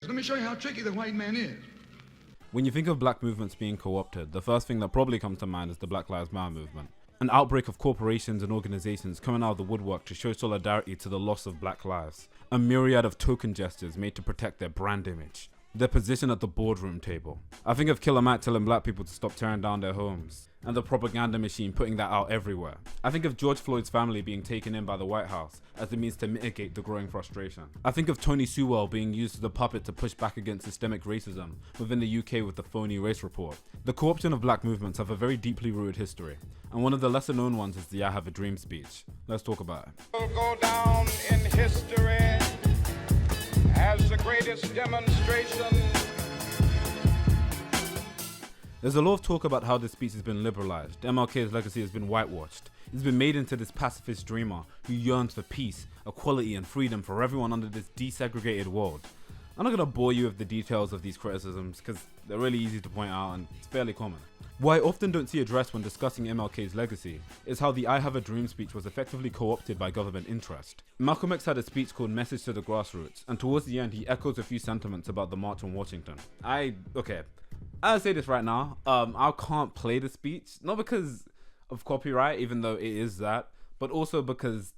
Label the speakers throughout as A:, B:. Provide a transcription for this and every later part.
A: Let me show you how tricky the white man is.
B: When you think of black movements being co-opted, the first thing that probably comes to mind is the Black Lives Matter movement. An outbreak of corporations and organizations coming out of the woodwork to show solidarity to the loss of black lives. A myriad of token gestures made to protect their brand image. Their position at the boardroom table. I think of Killer Mike telling black people to stop tearing down their homes, and the propaganda machine putting that out everywhere. I think of George Floyd's family being taken in by the White House as a means to mitigate the growing frustration. I think of Tony Sewell being used as a puppet to push back against systemic racism within the UK with the phony race report. The co-option of black movements have a very deeply rooted history, and one of the lesser known ones is the I Have a Dream speech. Let's talk about it.
C: Will go down in history as the greatest demonstration.
B: There's a lot of talk about how this speech has been liberalized. MLK's legacy has been whitewashed. He's been made into this pacifist dreamer who yearns for peace, equality and freedom for everyone under this desegregated world. I'm not going to bore you with the details of these criticisms because they're really easy to point out and it's fairly common. What I often don't see addressed when discussing MLK's legacy is how the I Have a Dream speech was effectively co-opted by government interest. Malcolm X had a speech called Message to the Grassroots, and towards the end he echoes a few sentiments about the March on Washington. I'll say this right now, I can't play the speech, not because of copyright, even though it is that, but also because,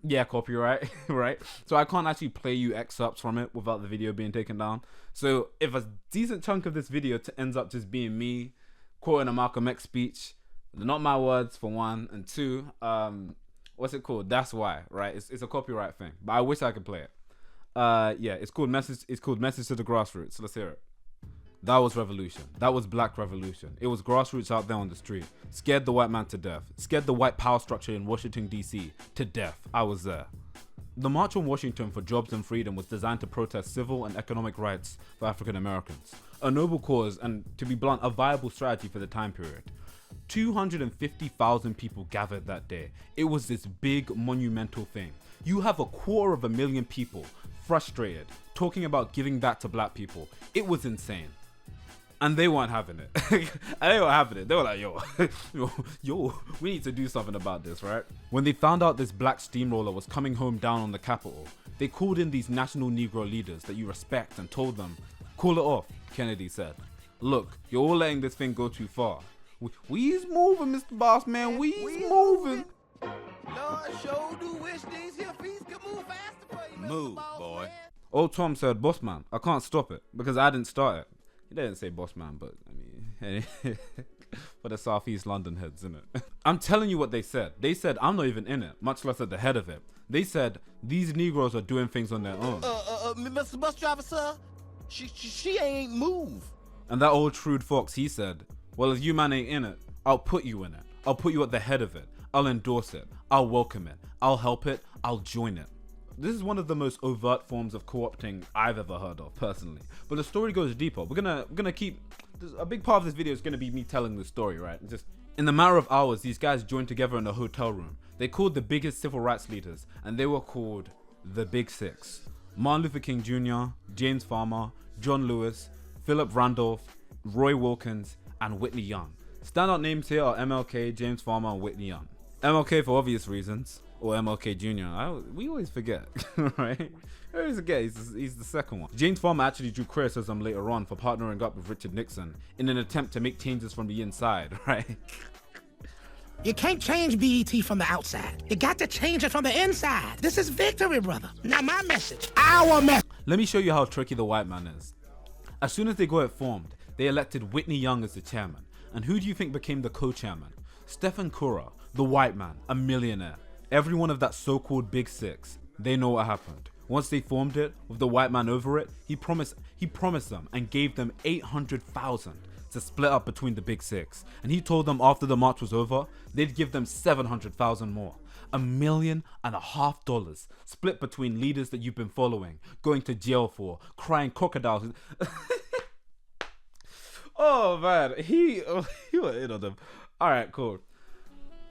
B: yeah, copyright, right? So I can't actually play you excerpts from it without the video being taken down. So if a decent chunk of this video ends up just being me quoting a Malcolm X speech, they're not my words for one, and two, what's it called? That's why, right? It's a copyright thing, but I wish I could play it. Yeah, it's called Message to the Grassroots. Let's hear it. That was revolution. That was black revolution. It was grassroots out there on the street. Scared the white man to death. Scared the white power structure in Washington, D.C. to death. I was there. The March on Washington for Jobs and Freedom was designed to protest civil and economic rights for African Americans. A noble cause and, to be blunt, a viable strategy for the time period. 250,000 people gathered that day. It was this big monumental thing. You have 250,000 people frustrated, talking about giving back to black people. It was insane. And they weren't having it. And they weren't having it. They were like, yo, we need to do something about this, right? When they found out this black steamroller was coming home down on the Capitol, they called in these national Negro leaders that you respect and told them, call it off, Kennedy said. Look, you're all letting this thing go too far. We's moving, Mr. Boss Man, we's moving.
D: Lord, sure do wish these here feet could move faster for you,
E: Move,
D: Mr. Boss
E: boy.
D: Man.
B: Old Tom said, boss man, I can't stop it because I didn't start it. He didn't say boss man, but I mean, for the Southeast London heads, innit? I'm telling you what they said. They said, I'm not even in it, much less at the head of it. They said, these Negroes are doing things on their own.
D: Mr. Bus Driver, sir, she ain't move.
B: And that old shrewd fox, he said, well, if you man ain't in it, I'll put you in it. I'll put you at the head of it. I'll endorse it. I'll welcome it. I'll help it. I'll join it. This is one of the most overt forms of co-opting I've ever heard of, personally. But the story goes deeper. We're gonna keep... A big part of this video is gonna be me telling the story, right? Just in the matter of hours, these guys joined together in a hotel room. They called the biggest civil rights leaders, and they were called the Big Six. Martin Luther King Jr., James Farmer, John Lewis, Philip Randolph, Roy Wilkins, and Whitney Young. Standout names here are MLK, James Farmer, and Whitney Young. MLK for obvious reasons, or MLK Jr. We always forget, right? I always forget, he's the second one. James Farmer actually drew criticism later on for partnering up with Richard Nixon in an attempt to make changes from the inside, right?
F: You can't change BET from the outside. You got to change it from the inside. This is victory, brother. Now my message, our message.
B: Let me show you how tricky the white man is. As soon as they got it formed, they elected Whitney Young as the chairman. And who do you think became the co-chairman? Stephen Cura, the white man, a millionaire. Every one of that so-called Big Six, they know what happened. Once they formed it, with the white man over it, he promised them and gave them $800,000 to split up between the Big Six. And he told them after the march was over, they'd give them $700,000 more. $1.5 million split between leaders that you've been following, going to jail for, crying crocodiles. Oh man, he was in on them. Alright, cool.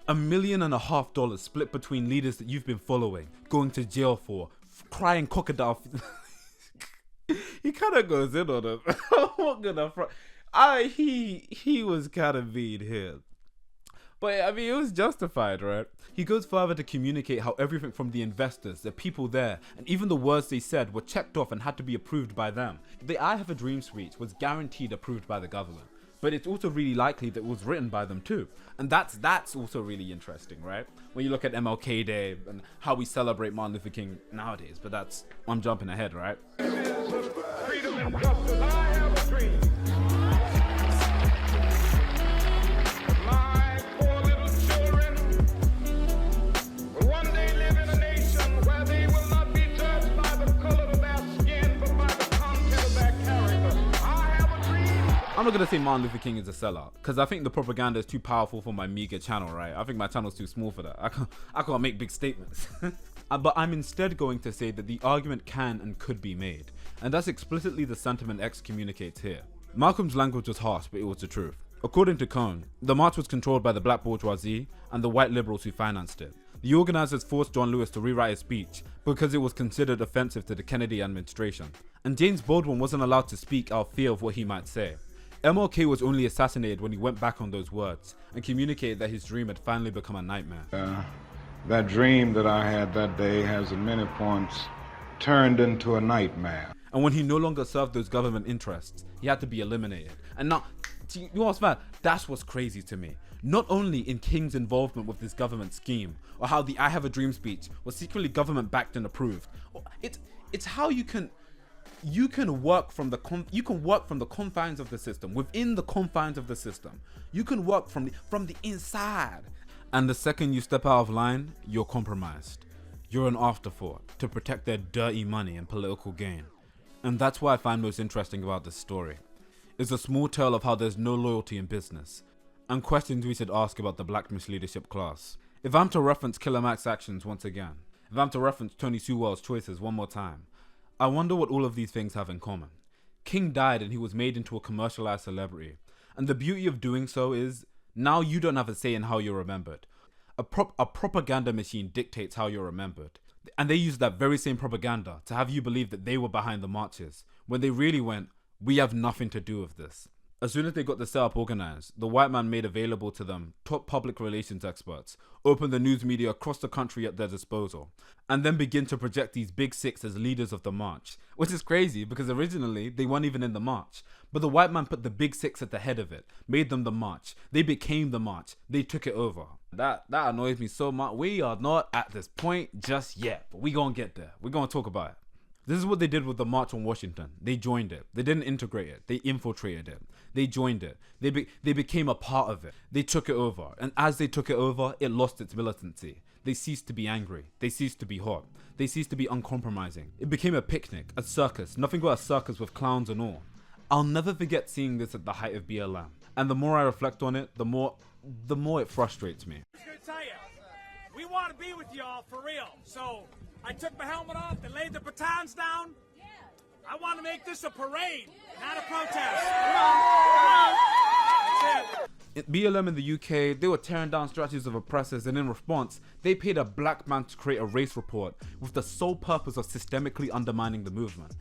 B: $1.5 million split between leaders that you've been following, going to jail for, crying crocodile. He kind of goes in on them. I'm not gonna front. He was kind of mean here. But I mean, it was justified, right? He goes further to communicate how everything from the investors, the people there, and even the words they said were checked off and had to be approved by them. The I Have a Dream speech was guaranteed approved by the government. But it's also really likely that it was written by them too. And that's also really interesting, right? When you look at MLK Day and how we celebrate Martin Luther King nowadays. But I'm jumping ahead, right?
C: Freedom and justice. I have a dream. My poor little children will one day live in a nation where they will not be judged by the color of their skin, but by the content of their character. I have a dream.
B: I'm not gonna say Martin Luther King is a sellout, because I think the propaganda is too powerful for my meager channel, right? I think my channel's too small for that. I can't make big statements. But I'm instead going to say that the argument can and could be made, and that's explicitly the sentiment X communicates here. Malcolm's language was harsh, but it was the truth. According to Cohn, the march was controlled by the black bourgeoisie and the white liberals who financed it. The organizers forced John Lewis to rewrite his speech because it was considered offensive to the Kennedy administration, and James Baldwin wasn't allowed to speak out of fear of what he might say. MLK was only assassinated when he went back on those words and communicated that his dream had finally become a nightmare.
C: That dream that I had that day has at many points turned into a nightmare.
B: And when he no longer served those government interests, he had to be eliminated. And now, you know what's bad? That's what's crazy to me. Not only in King's involvement with this government scheme, or how the I Have a Dream speech was secretly government backed and approved. It's how you can work from the confines of the system, within the confines of the system. You can work from the inside. And the second you step out of line, you're compromised. You're an afterthought to protect their dirty money and political gain. And that's what I find most interesting about this story. It's a small tale of how there's no loyalty in business, and questions we should ask about the black misleadership class. If I'm to reference Killer Mac's actions once again, if I'm to reference Tony Sewell's choices one more time, I wonder what all of these things have in common. King died and he was made into a commercialized celebrity. And the beauty of doing so is, now you don't have a say in how you're remembered. A propaganda machine dictates how you're remembered. And they use that very same propaganda to have you believe that they were behind the marches, when they really went, we have nothing to do with this. As soon as they got the setup organized, the white man made available to them top public relations experts, opened the news media across the country at their disposal, and then begin to project these big six as leaders of the march. Which is crazy because originally they weren't even in the march. But the white man put the big six at the head of it, made them the march. They became the march. They took it over. That annoys me so much. We are not at this point just yet, but we gonna get there. We're gonna talk about it. This is what they did with the March on Washington. They joined it. They didn't integrate it. They infiltrated it. They joined it. They became a part of it. They took it over. And as they took it over, it lost its militancy. They ceased to be angry. They ceased to be hot. They ceased to be uncompromising. It became a picnic, a circus, nothing but a circus with clowns and all. I'll never forget seeing this at the height of BLM. And the more I reflect on it, the more it frustrates me.
E: I was gonna tell you, we want to be with y'all for real. So I took my helmet off and laid the batons down. I want to make this a parade, not a protest. Come on. That's it.
B: BLM in the UK, they were tearing down statues of oppressors, and in response, they paid a black man to create a race report with the sole purpose of systemically undermining the movement.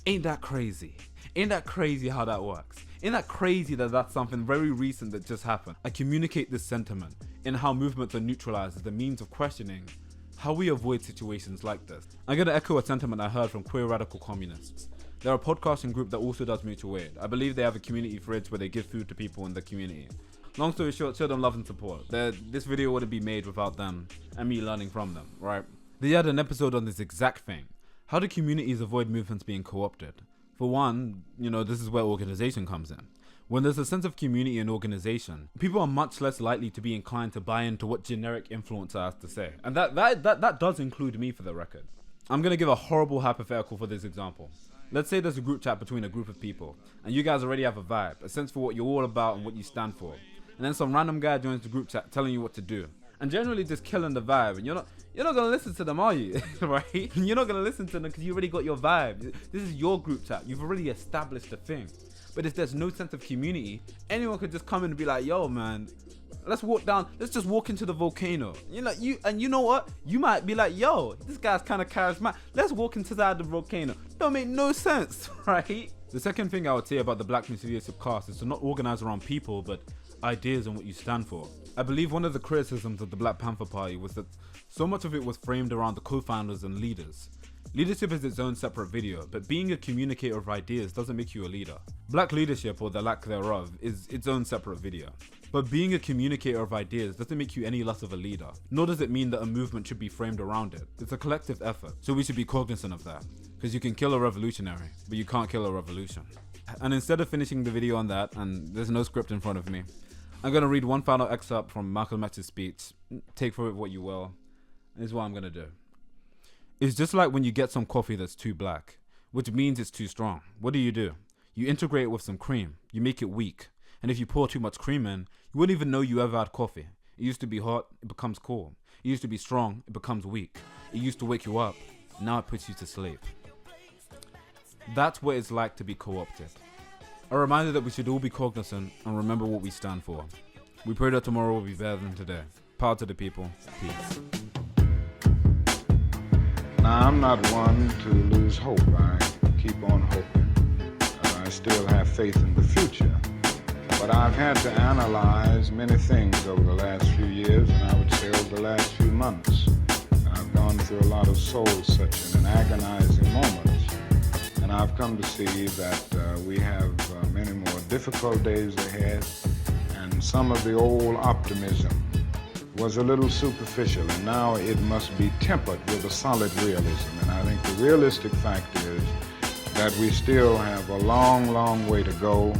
B: Ain't that crazy? Ain't that crazy how that works? Ain't that crazy that that's something very recent that just happened? I communicate this sentiment in how movements are neutralized as the means of questioning how we avoid situations like this. I'm gonna echo a sentiment I heard from queer radical communists. They're a podcasting group that also does mutual aid. I believe they have a community fridge where they give food to people in the community. Long story short, show them love and support. This video wouldn't be made without them and me learning from them, right? They had an episode on this exact thing. How do communities avoid movements being co-opted? For one, this is where organization comes in. When there's a sense of community and organization, people are much less likely to be inclined to buy into what generic influencer has to say. And that does include me, for the record. I'm gonna give a horrible hypothetical for this example. Let's say there's a group chat between a group of people, and you guys already have a vibe, a sense for what you're all about and what you stand for. And then some random guy joins the group chat telling you what to do, and generally just killing the vibe. And you're not gonna listen to them, are you? Right? You're not gonna listen to them because you already got your vibe. This is your group chat. You've already established a thing. But if there's no sense of community, anyone could just come in and be like, yo, man, let's just walk into the volcano. You know what? You might be like, yo, this guy's kind of charismatic. Let's walk inside the volcano. Don't make no sense, right? The second thing I would say about the black leadership class is to not organize around people, but ideas and what you stand for. I believe one of the criticisms of the Black Panther Party was that so much of it was framed around the co-founders and leaders. Leadership is its own separate video, but being a communicator of ideas doesn't make you a leader. Black leadership, or the lack thereof, is its own separate video. But being a communicator of ideas doesn't make you any less of a leader, nor does it mean that a movement should be framed around it. It's a collective effort, so we should be cognizant of that. Because you can kill a revolutionary, but you can't kill a revolution. And instead of finishing the video on that, and there's no script in front of me, I'm going to read one final excerpt from Malcolm X's speech. Take for it what you will. This is what I'm going to do. It's just like when you get some coffee that's too black, which means it's too strong. What do? You integrate it with some cream. You make it weak. And if you pour too much cream in, you wouldn't even know you ever had coffee. It used to be hot, it becomes cold. It used to be strong, it becomes weak. It used to wake you up, now it puts you to sleep. That's what it's like to be co-opted. A reminder that we should all be cognizant and remember what we stand for. We pray that tomorrow will be better than today. Power to the people. Peace.
G: Now, I'm not one to lose hope. I keep on hoping. I still have faith in the future. But I've had to analyze many things over the last few years, and I would say over the last few months. I've gone through a lot of soul-searching and agonizing moments, and I've come to see that we have many more difficult days ahead, and some of the old optimism was a little superficial, and now it must be tempered with a solid realism. And I think the realistic fact is that we still have a long, long way to go.